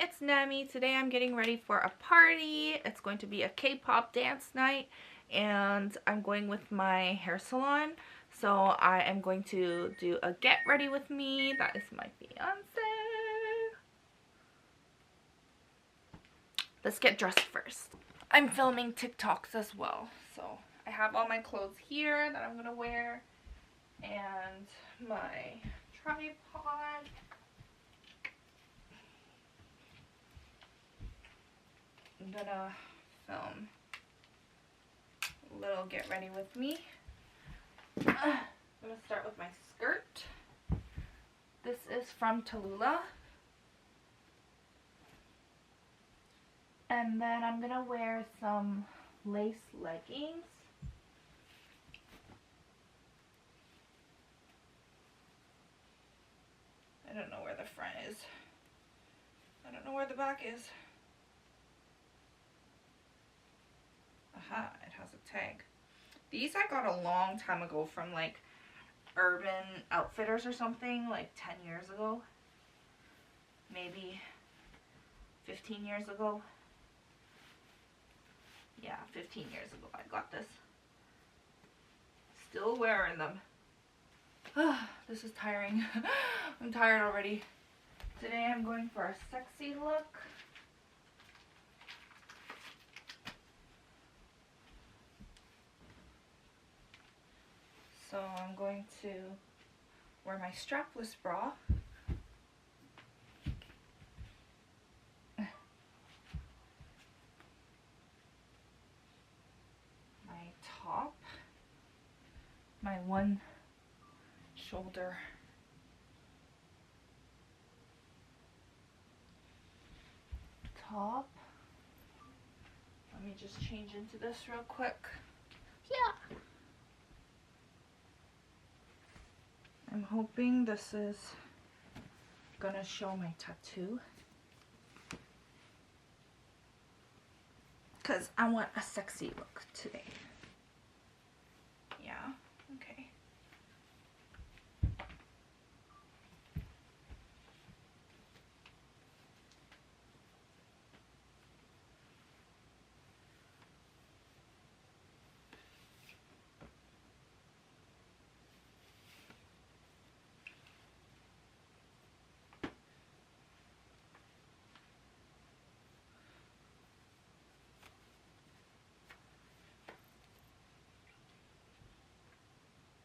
it's Nami. Today I'm getting ready for a party. It's going to be a K-pop dance night and I'm going with my hair salon. So I am going to do a get ready with me. That is my fiance. Let's get dressed first. I'm filming TikToks as well. So I have all my clothes here that I'm going to wear and my tripod. I'm gonna film a little get ready with me. I'm gonna start with my skirt. This is from Tallulah. And then I'm gonna wear some lace leggings. I don't know where the front is. I don't know where the back is. Aha, it has a tag. These I got a long time ago from like Urban Outfitters or something, like 10 years ago. Maybe 15 years ago. Yeah, 15 years ago I got this. Still wearing them. This is tiring. I'm tired already. Today I'm going for a sexy look. So I'm going to wear my strapless bra. My top. My one shoulder. Top. Let me just change into this real quick. Yeah. I'm hoping this is gonna show my tattoo. Because I want a sexy look today. Yeah, okay.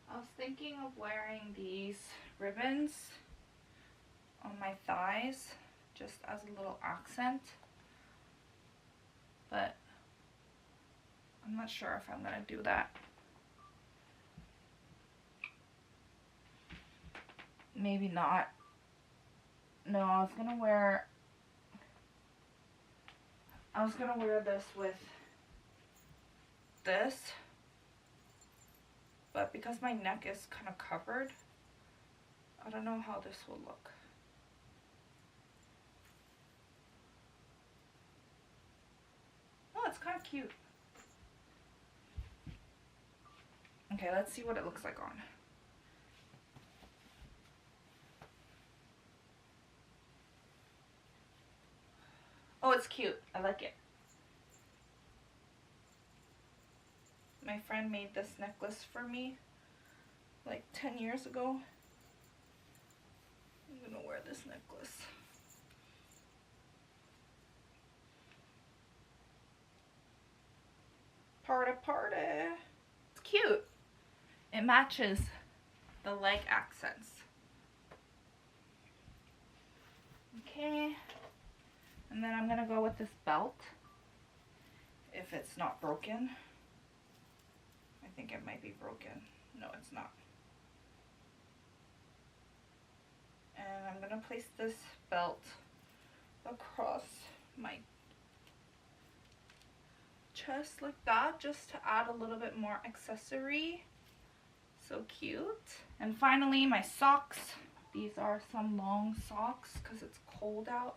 I was thinking of wearing these ribbons on my thighs just as a little accent, but I'm not sure if I'm gonna do that. Maybe not. No, I was gonna wear this with this, but because my neck is kind of covered, I don't know how this will look. Oh, it's kind of cute. Okay, let's see what it looks like on. Oh, it's cute. I like it. My friend made this necklace for me like 10 years ago. I'm gonna wear this necklace. Party, party. It's cute. It matches the leg accents. Okay. And then I'm gonna go with this belt. If it's not broken. I think it might be broken. No, it's not. And I'm gonna place this belt across my chest like that, just to add a little bit more accessory. So cute. And finally, my socks. These are some long socks because it's cold out.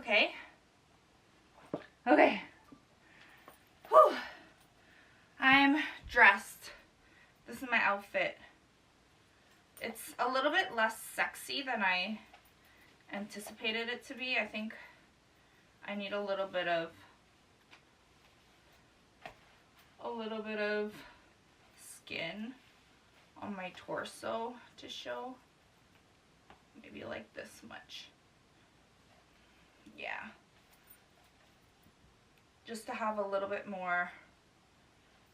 Okay. Okay. Whew. I'm dressed. This is my outfit. It's a little bit less sexy than I anticipated it to be. I think I need a little bit of skin on my torso to show. Maybe like this much. Yeah. Just to have a little bit more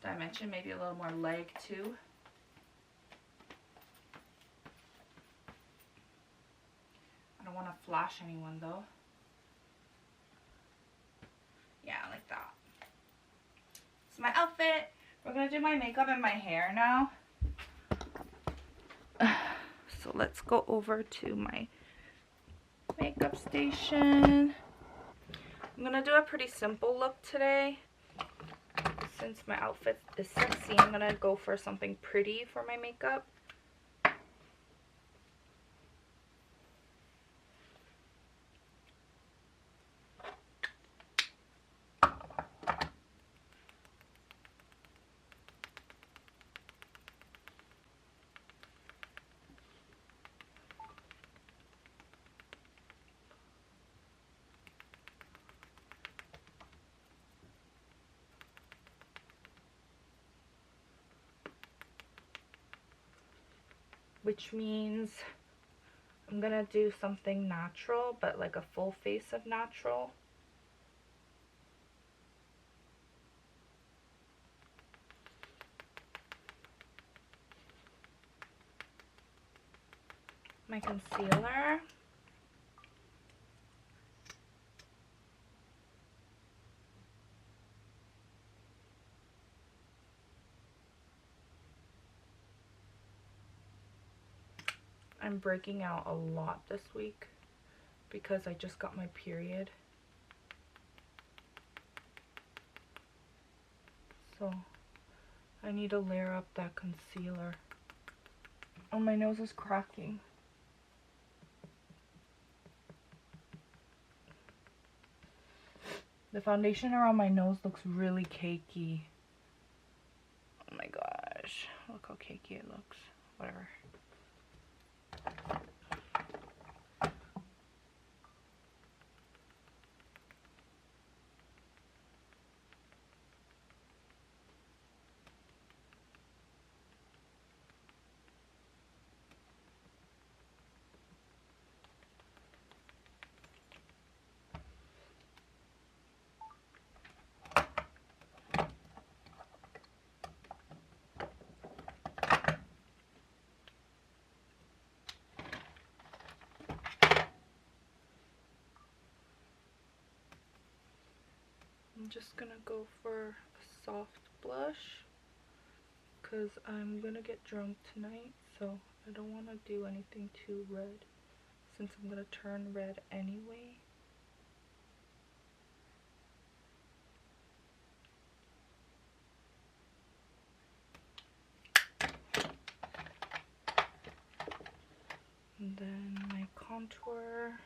dimension, maybe a little more leg too. I don't want to flash anyone though. Yeah, like that. It's my outfit. We're gonna do my makeup and my hair now. So let's go over to my makeup station. I'm gonna do a pretty simple look today. Since my outfit is sexy, I'm gonna go for something pretty for my makeup. Which means I'm gonna do something natural, but like a full face of natural. My concealer. I'm breaking out a lot this week because I just got my period. So I need to layer up that concealer. Oh, my nose is cracking. The foundation around my nose looks really cakey. Oh my gosh. Look how cakey it looks. Whatever. I'm just gonna go for a soft blush because I'm gonna get drunk tonight, so I don't want to do anything too red since I'm gonna turn red anyway. And then my contour.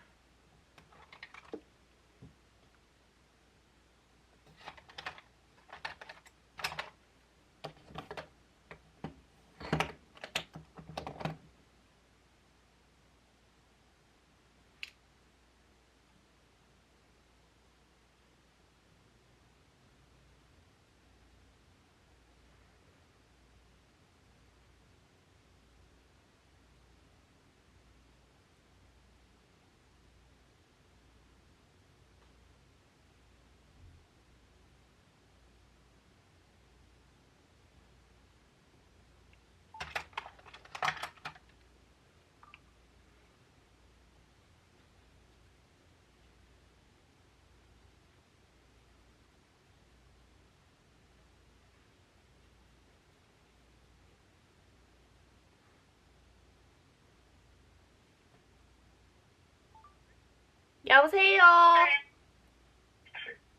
여보세요.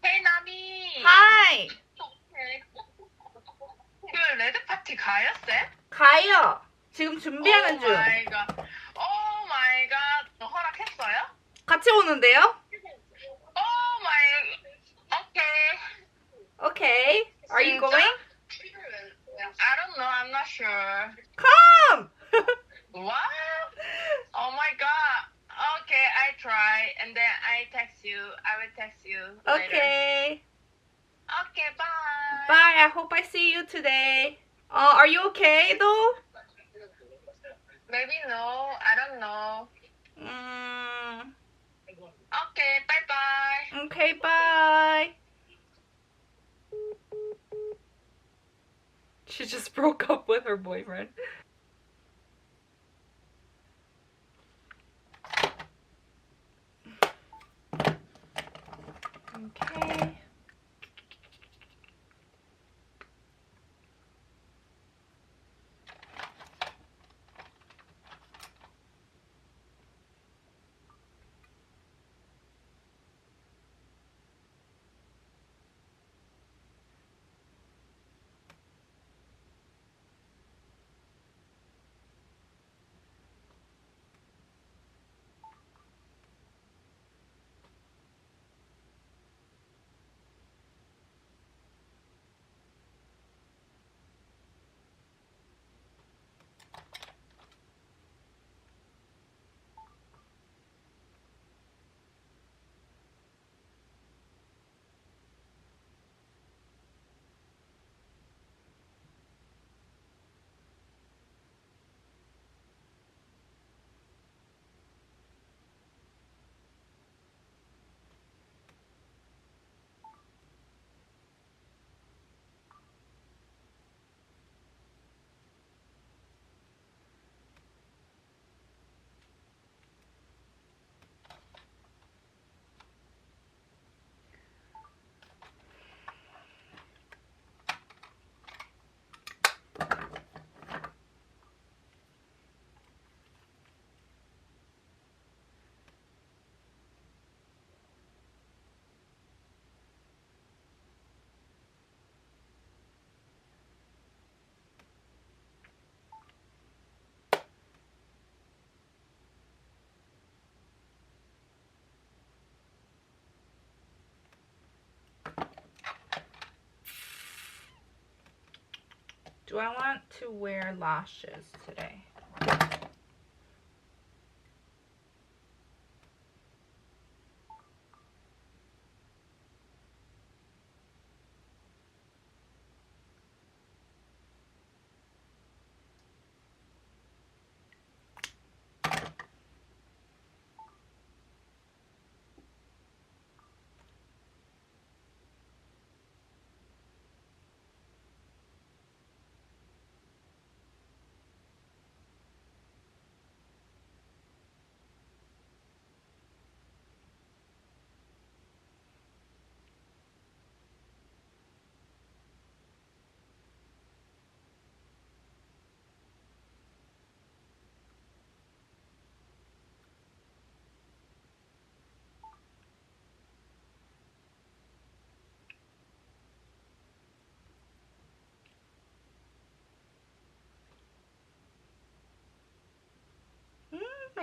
Hey 나미. Hi. 그 레드 파티 가요, 쌤? 가요. 지금 준비하는 중. 오 마이 갓. 오 마이 갓. 너 허락했어요? 같이 오는데요? Okay. Are you going? I don't know. I'm not sure. Come! What? Oh my god. Okay, I try and then I text you. I will text you later. Okay. Okay, bye. Bye. I hope I see you today. Are you okay though? Maybe no. I don't know. Mm, Okay, bye bye. okay, bye. She just broke up with her boyfriend. Okay. Do I want to wear lashes today?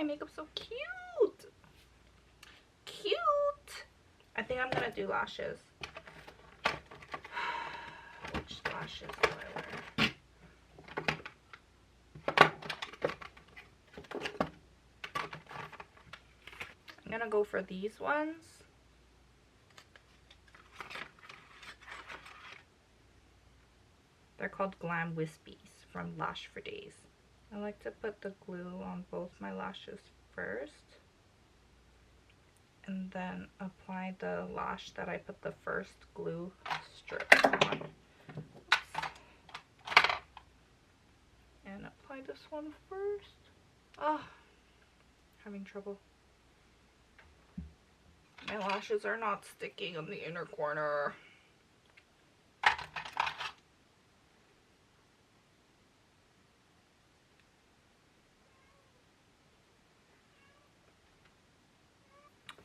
My makeup's so cute. Cute. I think I'm gonna do lashes. Which lashes do I wear? I'm gonna go for these ones. They're called Glam Wispies from Lash for Days. I like to put the glue on both my lashes first and then apply the lash that I put the first glue strip on. And apply this one first. Oh, having trouble. My lashes are not sticking on the inner corner.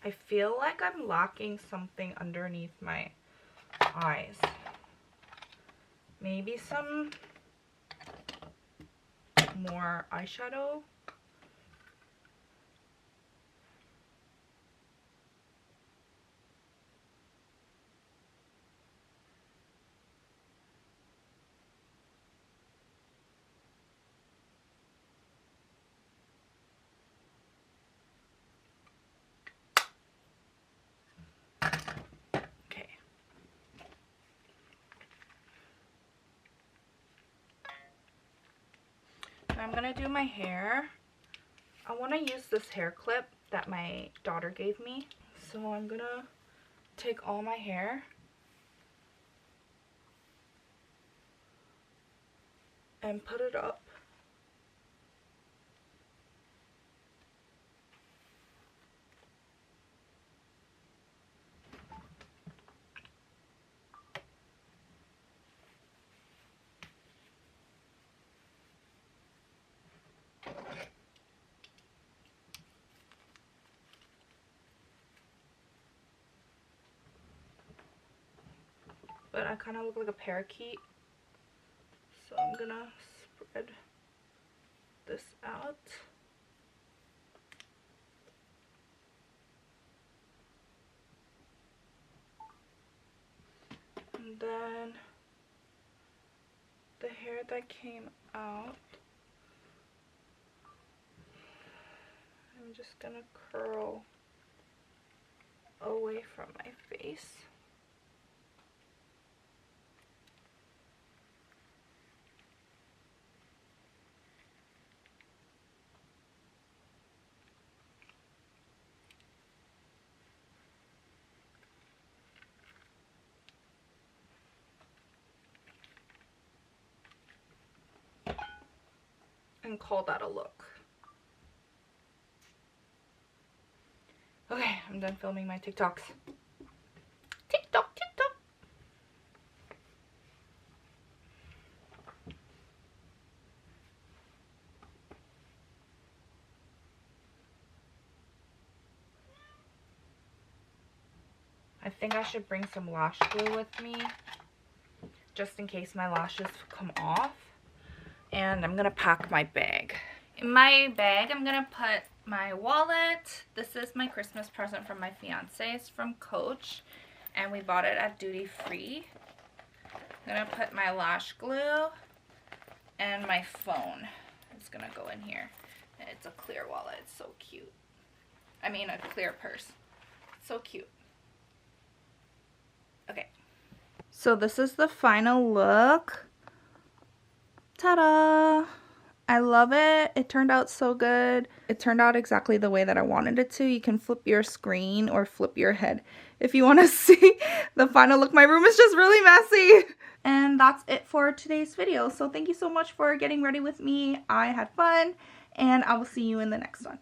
I feel like I'm lacking something underneath my eyes. Maybe some more eyeshadow. I'm gonna do my hair. I want to use this hair clip that my daughter gave me. So I'm gonna take all my hair and put it up. But I kind of look like a parakeet, so I'm gonna spread this out. And then the hair that came out, I'm just gonna curl away from my face. And call that a look. Okay, I'm done filming my TikToks. TikTok, TikTok. I think I should bring some lash glue with me, just in case my lashes come off. And I'm gonna pack my bag. In my bag, I'm gonna put my wallet. This is my Christmas present from my fiance. It's from Coach, and we bought it at Duty Free. I'm gonna put my lash glue and my phone. It's gonna go in here. And it's a clear wallet. It's so cute. I mean, a clear purse. So cute. Okay. So this is the final look. Ta-da! I love it. It turned out so good. It turned out exactly the way that I wanted it to. You can flip your screen or flip your head if you want to see the final look. My room is just really messy. And that's it for today's video. So thank you so much for getting ready with me. I had fun, and I will see you in the next one.